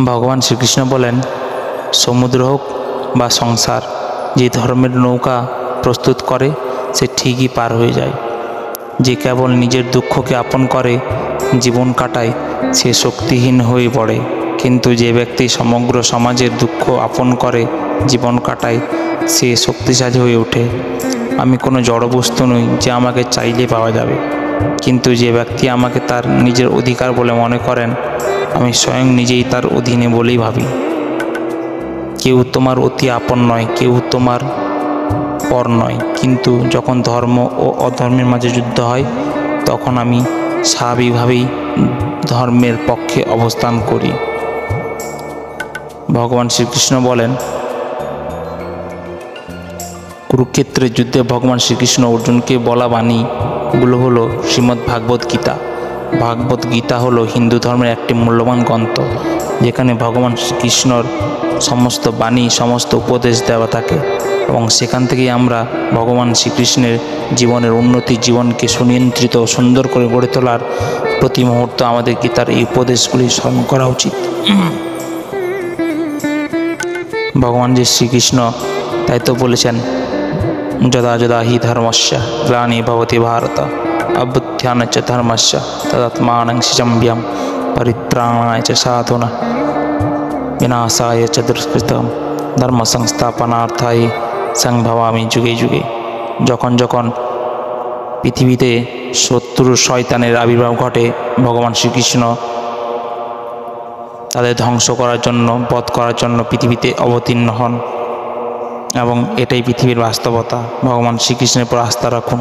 ভগবান শ্রীকৃষ্ণ বলেন, সমুদ্র হোক বা সংসার, যে ধর্মের নৌকা প্রস্তুত করে সে ঠিকই পার হয়ে যায়। যে কেবল নিজের দুঃখকে আপন করে জীবন কাটায় সে শক্তিহীন হয়ে পড়ে, কিন্তু যে ব্যক্তি সমগ্র সমাজের দুঃখ আপন করে জীবন কাটায় সে শক্তিশালী হয়ে ওঠে। আমি কোনো জড়বস্তু নই যে আমাকে চাইলে পাওয়া যাবে, কিন্তু যে ব্যক্তি আমাকে তার নিজের অধিকার বলে মনে করেন আমি স্বয়ং নিজেই তার অধীনে বলেই ভাবি। কেউ তোমার অতি আপন নয়, কেউ তোমার পর নয়, কিন্তু যখন ধর্ম ও অধর্মের মাঝে যুদ্ধ হয় তখন আমি স্বাভাবিকভাবেই ধর্মের পক্ষে অবস্থান করি। ভগবান শ্রীকৃষ্ণ বলেন, কুরুক্ষেত্রের যুদ্ধে ভগবান শ্রীকৃষ্ণ অর্জুনকে বলা বাণীগুলো হলো শ্রীমদ্ ভাগবত গীতা। ভাগবত গীতা হলো হিন্দু ধর্মের একটি মূল্যবান গ্রন্থ, যেখানে ভগবান শ্রীকৃষ্ণর সমস্ত বাণী, সমস্ত উপদেশ দেওয়া থাকে, এবং সেখান থেকেই আমরা ভগবান শ্রীকৃষ্ণের জীবনের উন্নতি, জীবনকে সুনিয়ন্ত্রিত ও সুন্দর করে গড়ে তোলার প্রতি মুহূর্ত আমাদের গীতার এই উপদেশগুলি স্মরণ করা উচিত। ভগবান যে শ্রীকৃষ্ণ তাই তো বলেছেন, যদা যদা হি ধর্মস্য গ্লানি ভবতি ভারত অভ্যুত্থান চ ধর্মস্য তদাত্মানং সৃজম্যহং পরিত্রাণায় চ সাধুনাং বিনাশায় চ দুষ্কৃতম ধর্ম সংস্থাপনার্থায় সংভবামি যুগে যুগে। যখন যখন পৃথিবীতে শত্রু শয়তানের আবির্ভাব ঘটে, ভগবান শ্রীকৃষ্ণ তাদের ধ্বংস করার জন্য, বধ করার জন্য পৃথিবীতে অবতীর্ণ হন, এবং এটাই পৃথিবীর বাস্তবতা। ভগবান শ্রীকৃষ্ণের উপর আস্থা রাখুন।